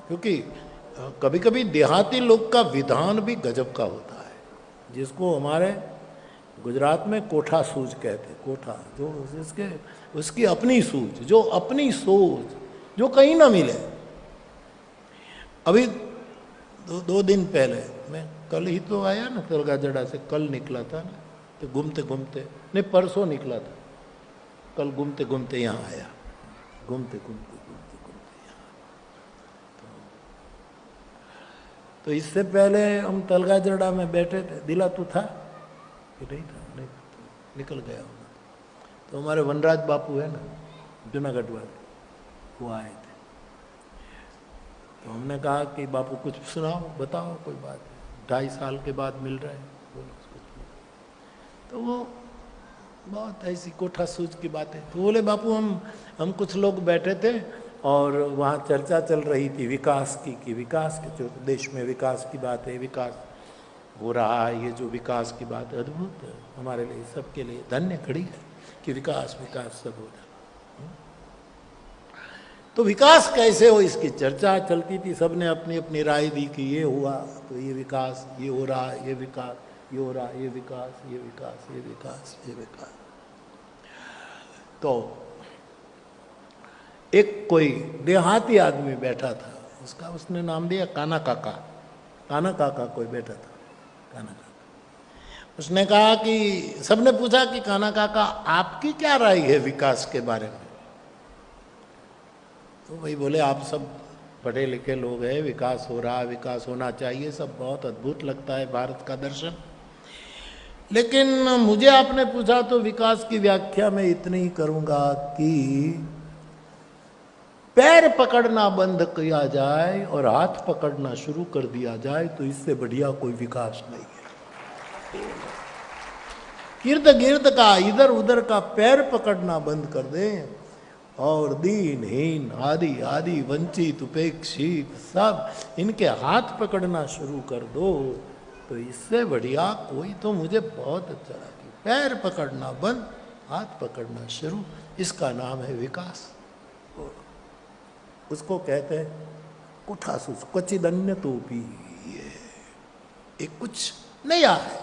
क्योंकि कभी कभी देहाती लोग का विधान भी गजब का होता है, जिसको हमारे गुजरात में कोठा सूझ कहते, कोठा जो जिसके उसकी अपनी सूझ, जो अपनी सोच, जो कहीं ना मिले। अभी दो दिन पहले, मैं कल ही तो आया ना तलगाजड़ा से, कल निकला था ना, तो घूमते घूमते, नहीं परसों निकला था, कल घूमते घूमते यहाँ आया, घूमते घूमते घूमते घूमते यहाँ। तो इससे पहले हम तलगाजड़ा में बैठे थे, दिला तू था कि नहीं था? नहीं, तो निकल गया होगा। तो हमारे वनराज बापू है ना जूनागढ़ वाले, वो आए थे। तो हमने कहा कि बापू कुछ सुनाओ, बताओ कोई बात, 2.5 साल के बाद मिल रहे हैं, बोलो कुछ। तो वो बहुत ऐसी कोठा सूझ की बातें। तो बोले बापू हम कुछ लोग बैठे थे और वहाँ चर्चा चल रही थी विकास की, कि विकास के जो देश में विकास की बात है, विकास हो रहा है, ये जो विकास की बात है अद्भुत है हमारे लिए, सबके लिए धन्य घड़ी है कि विकास विकास सब हो रहा है। तो विकास कैसे हो इसकी चर्चा चलती थी, सबने अपनी अपनी राय दी कि ये हुआ तो ये विकास, ये हो रहा है, ये विकास, ये हो रहा है, ये विकास, ये विकास, ये विकास, ये विकास। तो एक कोई देहाती आदमी बैठा था, उसने नाम दिया काना काका। काना काका कोई बैठा था, काना काका। उसने कहा कि सबने पूछा कि काना काका आपकी क्या राय है विकास के बारे में? तो भाई बोले आप सब पढ़े लिखे लोग हैं, विकास हो रहा है, विकास होना चाहिए, सब बहुत अद्भुत लगता है भारत का दर्शन। लेकिन मुझे आपने पूछा तो विकास की व्याख्या मैं इतनी ही करूंगा कि पैर पकड़ना बंद किया जाए और हाथ पकड़ना शुरू कर दिया जाए तो इससे बढ़िया कोई विकास नहीं है। इर्द गिर्द का इधर उधर का पैर पकड़ना बंद कर दें और दीनहीन आदि आदि वंचित उपेक्षित सब इनके हाथ पकड़ना शुरू कर दो तो इससे बढ़िया कोई, तो मुझे बहुत अच्छा लगा। पैर पकड़ना बंद, हाथ पकड़ना शुरू, इसका नाम है विकास। उसको कहते हैं कुठासूस, क्वचिदन्य तो भी एक कुछ नया है।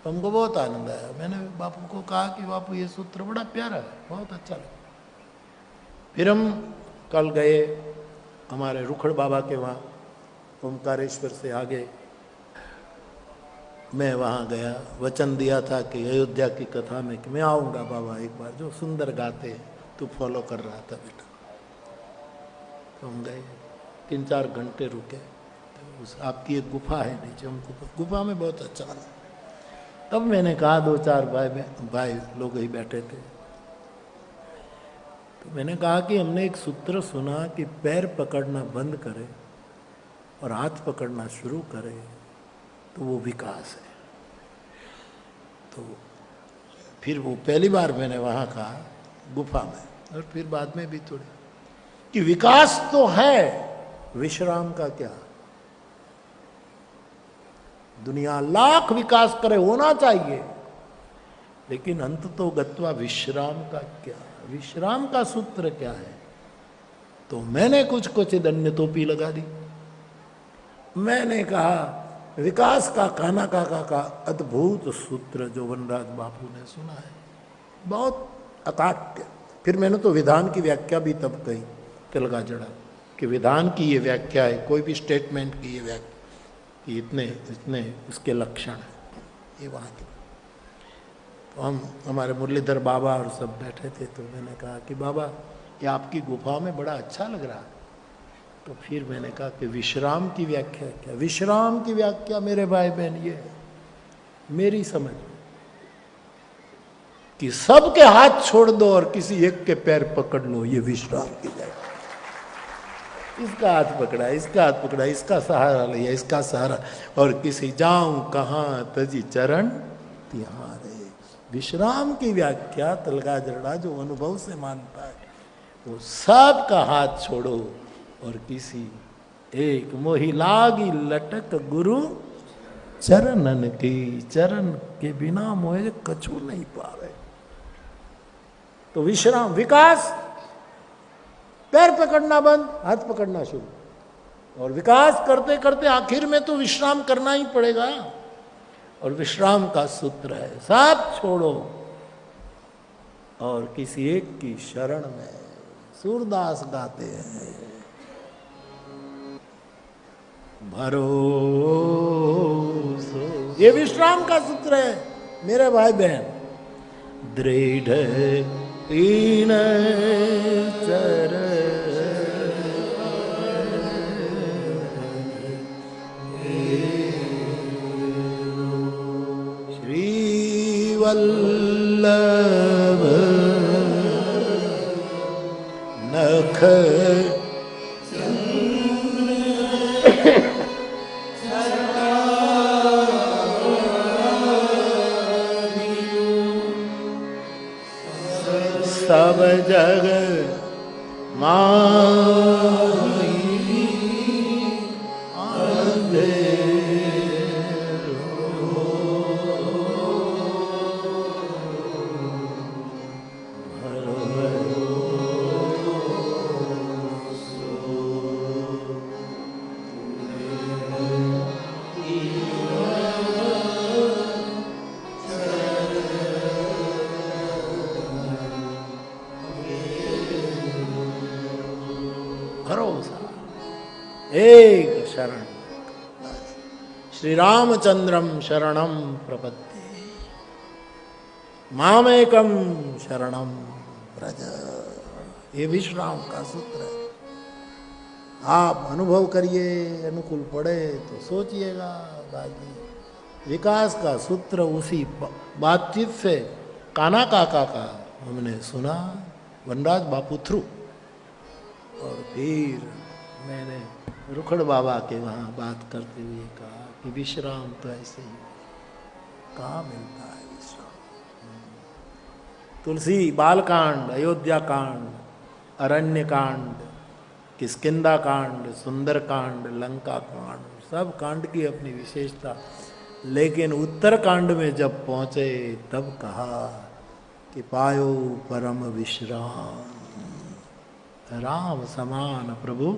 तो हमको बहुत आनंद आया। मैंने बापू को कहा कि बापू ये सूत्र बड़ा प्यारा है, बहुत अच्छा लगा। फिर हम कल गए हमारे रुखड़ बाबा के वहाँ, ओमकारेश्वर से आगे मैं वहाँ गया, वचन दिया था कि अयोध्या की कथा में कि मैं आऊँगा बाबा एक बार, जो सुंदर गाते हैं, तू फॉलो कर रहा था बेटा। तो हम गए, 3-4 घंटे रुके। तो उस आपकी एक गुफा है नीचे, हमको गुफा में बहुत अच्छा लगा। तब मैंने कहा 2-4 भाई लोग ही बैठे थे, तो मैंने कहा कि हमने एक सूत्र सुना कि पैर पकड़ना बंद करे और हाथ पकड़ना शुरू करे तो वो विकास है। तो फिर वो पहली बार मैंने वहाँ कहा गुफा में, और फिर बाद में भी थोड़ी, कि विकास तो है, विश्राम का क्या? दुनिया लाख विकास करे, होना चाहिए, लेकिन अंत तो गत्वा विश्राम का क्या? विश्राम का सूत्र क्या है? तो मैंने कुछ दन्य टोपी लगा दी। मैंने कहा विकास का काना काका का अद्भुत सूत्र जो वनराज बापू ने सुना है, बहुत अकाट्य। फिर मैंने तो विधान की व्याख्या भी तब कही तलगाजड़ा, कि विधान की ये व्याख्या है, कोई भी स्टेटमेंट की ये व्याख्या कि इतने इतने उसके लक्षण है, ये वहाँ की। तो हम हमारे मुरलीधर बाबा और सब बैठे थे, तो मैंने कहा कि बाबा ये आपकी गुफा में बड़ा अच्छा लग रहा है। तो फिर मैंने कहा कि विश्राम की व्याख्या क्या? विश्राम की व्याख्या मेरे भाई बहन ये है, मेरी समझ कि सबके हाथ छोड़ दो और किसी एक के पैर पकड़ लो, ये विश्राम की व्याख्या। इसका हाथ पकड़ा, इसका हाथ पकड़ा, इसका सहारा लिया, इसका सहारा, और किसी जाऊं कहाँ तजी चरण तिहारे। विश्राम की व्याख्या तलगाजड़ा जो अनुभव से मानता है, वो सबका हाथ छोड़ो और किसी एक मोहि लागी लटक गुरु चरणन की, चरण के बिना मोहे कछु नहीं पावे। तो विश्राम, विकास पैर पकड़ना बंद, हाथ पकड़ना शुरू। और विकास करते करते आखिर में तो विश्राम करना ही पड़ेगा। और विश्राम का सूत्र है, सब छोड़ो और किसी एक की शरण में। सूरदास गाते हैं, भरोसो, ये विश्राम का सूत्र है मेरे भाई बहन। दृढ़ इन चर श्री वल्लभ नख सब जग माही भरोसा एक शरण। श्री रामचंद्रम शरणम प्रपत्ति, मामेकम शरणम व्रज। ये विश्राम का सूत्र है। आप अनुभव करिए, अनुकूल पड़े तो सोचिएगा। बाकी विकास का सूत्र उसी बातचीत से काना काका का हमने सुना, वनराज बापू थ्रू। और फिर मैंने रुखड़ बाबा के वहाँ बात करते हुए कहा कि विश्राम तो ऐसे ही कहाँ मिलता है विश्राम। तुलसी बालकांड, अयोध्या कांड, अरण्य कांड, किष्किंधा कांड, सुंदर कांड, लंका कांड, सब कांड की अपनी विशेषता। लेकिन उत्तर कांड में जब पहुँचे तब कहा कि पायो परम विश्राम, राम समान प्रभु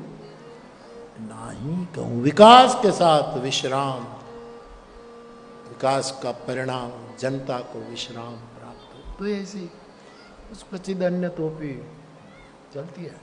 नाही कहूं। विकास के साथ विश्राम, विकास का परिणाम जनता को विश्राम प्राप्त हो। तो ऐसी उस प्रचिद अन्य टोपी चलती है।